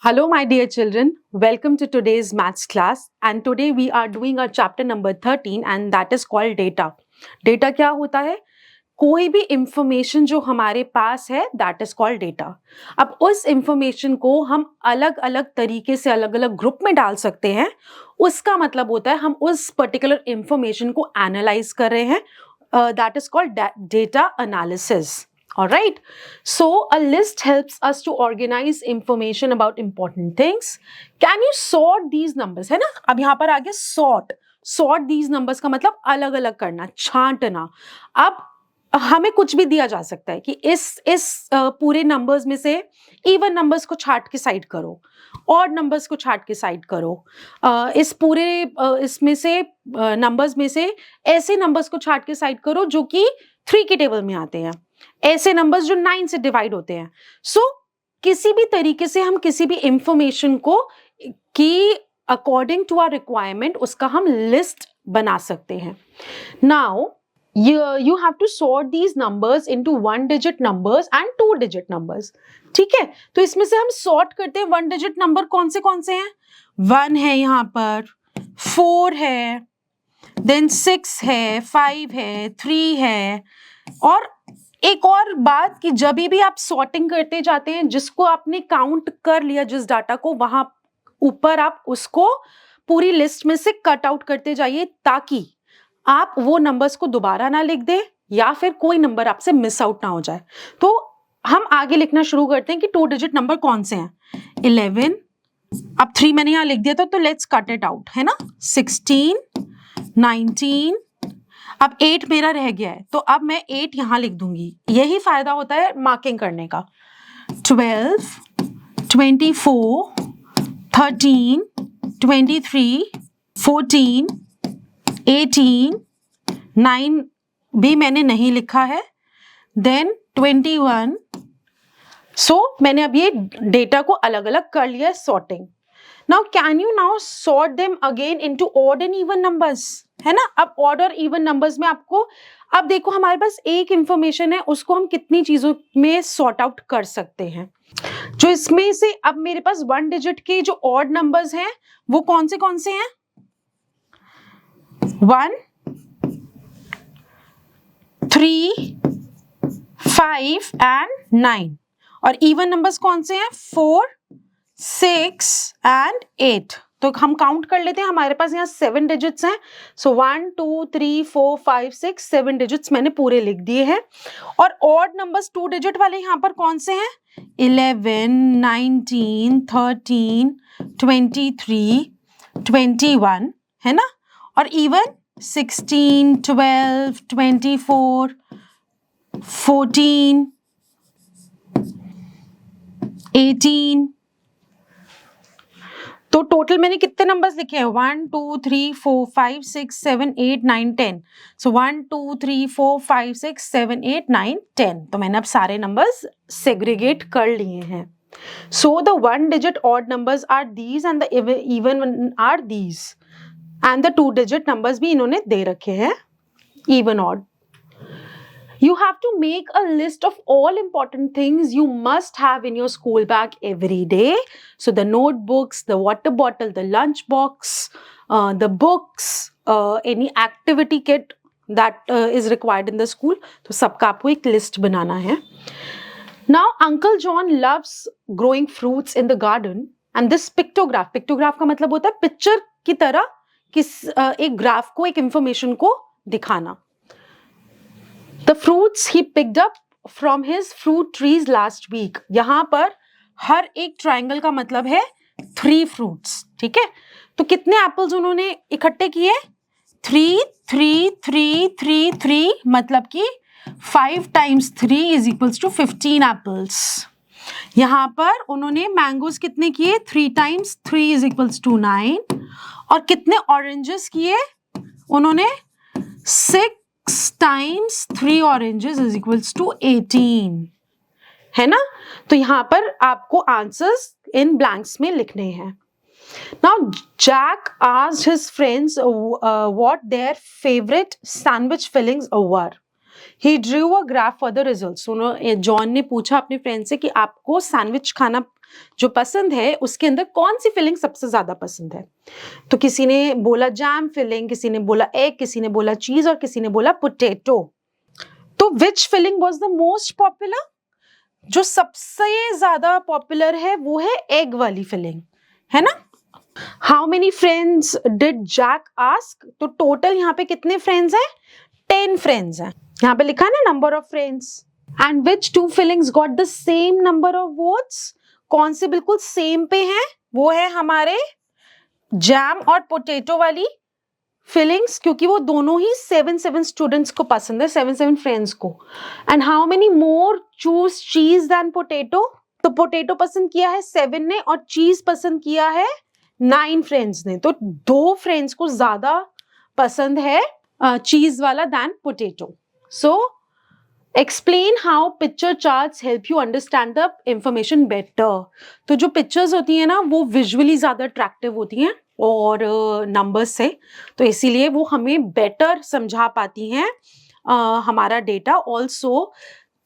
Hello, my dear children. Welcome to today's maths class. And today we are doing our chapter number 13 and that is called data. Data क्या होता है? कोई भी information जो हमारे पास है दैट इज कॉल्ड डेटा. अब उस इंफॉर्मेशन को हम अलग अलग तरीके से अलग अलग ग्रुप में डाल सकते हैं. उसका मतलब होता है हम उस पर्टिकुलर इंफॉर्मेशन को एनालाइज कर रहे हैं. That is called data analysis. All right. So a list helps us to organize information about important things. Can you sort these numbers? है ना? अब यहाँ पर आ गया sort. Sort these numbers का मतलब अलग अलग करना, छांटना. अब हमें कुछ भी दिया जा सकता है कि इस पूरे नंबर्स में से इवन नंबर्स को छांट के साइड करो, ऑड नंबर्स को छांट के साइड करो, इस पूरे इसमें से नंबर्स में से ऐसे नंबर्स को छांट के साइड करो जो कि 3 के टेबल में आते हैं, ऐसे नंबर्स जो 9 से डिवाइड होते हैं. सो किसी भी तरीके से हम किसी भी इंफॉर्मेशन को कि अकॉर्डिंग टू आवर रिक्वायरमेंट उसका हम लिस्ट बना सकते हैं. Now you have to sort these numbers into 1-digit numbers and 2-digit numbers. ठीक है, तो इसमें से हम सॉर्ट करते हैं. 1-digit नंबर कौन से हैं? 1 है, यहाँ पर 4 है, देन 6 है, 5 है, 3 है. और एक और बात कि जब भी आप सॉर्टिंग करते जाते हैं, जिसको आपने काउंट कर लिया जिस डाटा को, वहां ऊपर आप उसको पूरी लिस्ट में से कट आउट करते जाइए ताकि आप वो नंबर्स को दोबारा ना लिख दें या फिर कोई नंबर आपसे मिस आउट ना हो जाए. तो हम आगे लिखना शुरू करते हैं कि 2-digit नंबर कौन से हैं. 11, अब 3 मैंने यहाँ लिख दिया था तो लेट्स कट इट आउट, है ना. 16, 19, अब 8 मेरा रह गया है तो अब मैं 8 यहाँ लिख दूंगी. यही फायदा होता है मार्किंग करने का. 12, 24, 13, 23, 14, 18, 9 भी मैंने नहीं लिखा है, देन 21. सो मैंने अब ये डेटा को अलग अलग कर लिया है sorting. Now can you now sort them again into odd and even numbers, है ना. अब ऑड और इवन नंबर्स में आपको, अब देखो हमारे पास एक इंफॉर्मेशन है, उसको हम कितनी चीजों में सॉर्ट आउट कर सकते हैं. जो इसमें से अब मेरे पास 1-digit के जो ऑड नंबर्स हैं वो कौन से हैं? 1, 3, 5 एंड 9. और इवन नंबर्स कौन से हैं? 4, 6 एंड 8. तो हम काउंट कर लेते हैं. हमारे पास यहाँ 7 डिजिट्स हैं. सो 1, 2, 3, 4, 5, 6, 7 डिजिट्स मैंने पूरे लिख दिए हैं. और ऑड नंबर्स 2-digit वाले यहाँ पर कौन से हैं? 11, 19, 13, 23, 21, है ना. और इवन 16, 12, 24, 14, 18. तो टोटल मैंने कितने नंबर्स लिखे हैं? 1, 2, 3, 4, 5, 6, 7, 8, 9, 10. सो 1, 2, 3, 4, 5, 6, 7, 8, 9, 10. तो मैंने अब सारे नंबर्स सेग्रीगेट कर लिए हैं. So the 1-digit odd numbers are these and the even are these. And the 2-digit numbers भी इन्होंने दे रखे हैं, even odd. You have to make a list of all important things you must have in your school bag every day. So the notebooks, the water bottle, the lunch box, the books, any activity kit that is required in the school. तो सबका आपको एक list बनाना है. Now Uncle John loves growing fruits in the garden and this pictograph का मतलब होता है picture की तरह एक ग्राफ को, एक इंफॉर्मेशन को दिखाना. The fruits he picked up from his fruit trees last week. यहाँ पर हर एक ट्रायंगल का मतलब है 3 fruits. ठीक है, तो कितने एप्पल्स उन्होंने इकट्ठे किए? 3, 3, 3, 3, 3, मतलब कि 5 times 3 is equals to 15 apples. यहाँ पर उन्होंने मैंगोज कितने किए? 3 times 3 is equals to 9. और कितने ऑरेंजेस किए? उन्होंने 6 times 3 oranges is equals to 18, है ना. तो यहाँ पर आपको आंसर्स इन ब्लैंक्स में लिखने हैं. Now Jack asked his friends what their favorite sandwich fillings were. He drew a graph for the results. John ने पूछा अपने फ्रेंड से कि आपको सैंडविच खाना जो पसंद है उसके अंदर कौन सी फिलिंग सबसे ज्यादा पसंद है। तो किसी ने बोला जैम फिलिंग, किसी ने बोला एग, किसी ने बोला चीज और किसी ने बोला पोटैटो। तो which filling was the most popular? जो सबसे ज्यादा पॉपुलर है वो है एग वाली फिलिंग, है ना। How many friends did Jack ask? तो टोटल यहाँ पे कितने फ्रेंड्स हैं? 10 फ्रेंड्स हैं। यहाँ पे लिखा है ना number of friends. And which two fillings got the same number of votes? कौन से बिल्कुल सेम पे हैं? वो है हमारे जैम और पोटैटो वाली फिलिंग्स, क्योंकि वो दोनों ही 7 स्टूडेंट्स को पसंद है, 7 फ्रेंड्स को। And how many more choose चीज देन पोटैटो? तो पोटैटो पसंद किया है 7 ने और चीज पसंद किया है 9 फ्रेंड्स ने। तो 2 फ्रेंड्स को ज्यादा पसंद है चीज वाला than potato. So explain how picture charts help you understand the information better. तो जो पिक्चर्स होती है ना वो विजुअली ज्यादा अट्रैक्टिव होती हैं और नंबर्स से, तो इसीलिए वो हमें बेटर समझा पाती हैं हमारा डेटा। ऑल्सो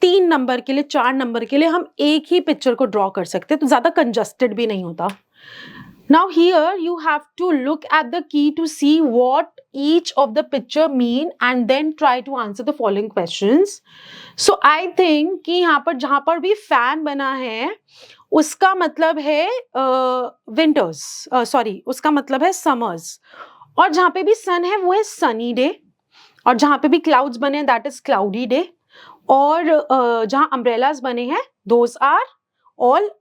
3 नंबर के लिए, 4 नंबर के लिए हम एक ही पिक्चर को ड्रॉ कर सकते हैं, तो ज्यादा कंजस्टेड भी नहीं होता। Now here you have to look at the key to see what each of the picture mean and then try to answer the following questions. So I think कि यहाँ पर जहाँ पर भी फैन बना है उसका मतलब है विंटर्स, सॉरी उसका मतलब है समर्स, और जहाँ पे भी सन है वो है सनी डे, और जहाँ पे भी क्लाउड्स बने हैं दैट इज क्लाउडी डे, और जहाँ अम्ब्रेलाज बने हैं दोज आर ऑल,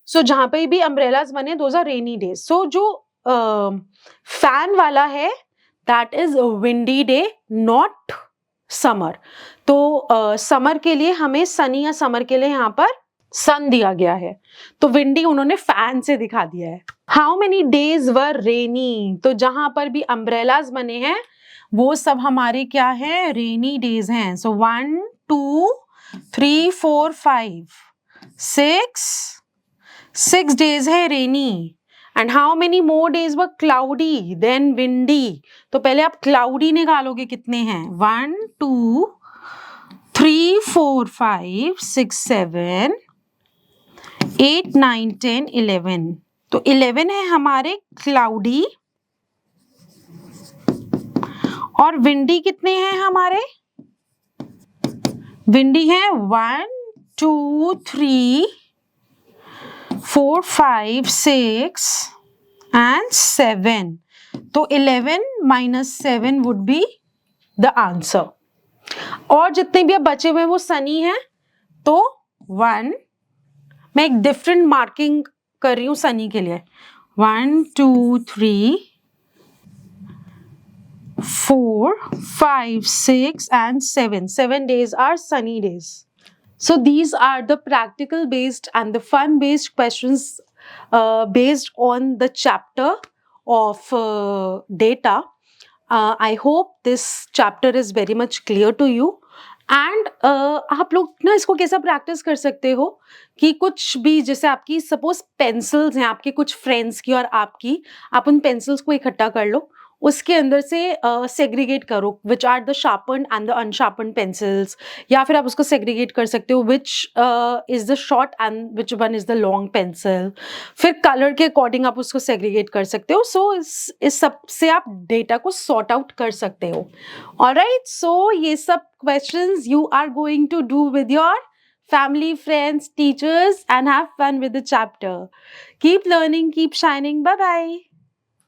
सो जहां पे भी अम्ब्रेलाज बने दोज आर रेनी डेज। सो जो फैन वाला है that is windy day not summer. तो समर के लिए हमें सनी या समर के लिए यहाँ पर सन दिया गया है, तो विंडी उन्होंने फैन से दिखा दिया है। हाउ मेनी डेज वर रेनी? तो जहां पर भी अम्ब्रेलाज बने हैं वो सब हमारे क्या है? रेनी डेज हैं। सो 1 2 3 4 5 6 days है rainy. And how many more days were cloudy than windy? तो पहले आप क्लाउडी निकालोगे कितने हैं? 1 2 3 4 5 6 7 8 9 10 11। तो 11 है हमारे क्लाउडी, और विंडी कितने हैं हमारे? विंडी है 1 2 3 4 5 6 and 7। तो 11 minus 7 would be the answer। और जितने भी अब बचे हुए वो सनी हैं, तो 1, मैं एक डिफरेंट मार्किंग कर रही हूं सनी के लिए। 1 2 3 4 5 6 and 7। 7 days are sunny days। So these are the practical based and the fun based questions based on the chapter of data. I hope this chapter is very much clear to you. And आप लोग ना इसको कैसा practice कर सकते हो कि कुछ भी, जैसे आपकी सपोज पेंसिल्स हैं आपके कुछ फ्रेंड्स की और आपकी, आप उन पेंसिल्स को इकट्ठा कर लो, उसके अंदर से सेग्रीगेट करो which are the sharpened and the unsharpened pencils, या फिर आप उसको सेग्रीगेट कर सकते हो which is the short and which one is the long pencil. फिर कलर के अकॉर्डिंग आप उसको सेग्रीगेट कर सकते हो। सो इस सब से आप डेटा को सॉर्ट आउट कर सकते हो। ऑलराइट, सो ये सब questions you are going to do with your family, friends, teachers, and have fun with the chapter. Keep learning, keep shining. Bye bye.